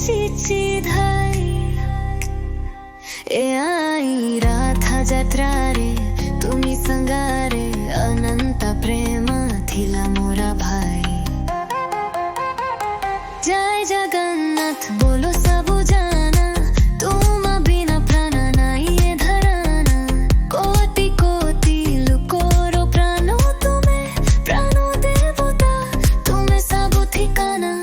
ଚିଚି ଧାଇ A I Radha ଯାତ୍ରାରେ ତୁମି ସଙ୍ଗାରେ ଅନନ୍ତ ପ୍ରେମ ଥିଲା ମୋରା ଭାଇ। ଜୟ ଜଗନ୍ନାଥ ବୋलो ସବୁ ଜାନା ତୁମ ବିନା ପ୍ରାଣ ନାଇଁ ଏ ଧରାନା। କୋଟି କୋଟି ଲୋକର ପ୍ରାଣ ତୁମେ ପ୍ରାଣ ଦେବତା ତୁମେ ସବୁ ଠିକାନା।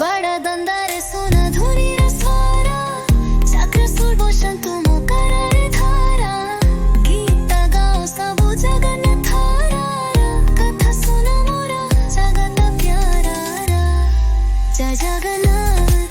बड़ा दंदारे सोना धुनी रे स्वारा चक्र सुर भूषण तुम करारे धारा। गीता गाओ सबु जगन्नाथ थारा कथा सुना मोरा जगत प्यारा। जय जगन्नाथ।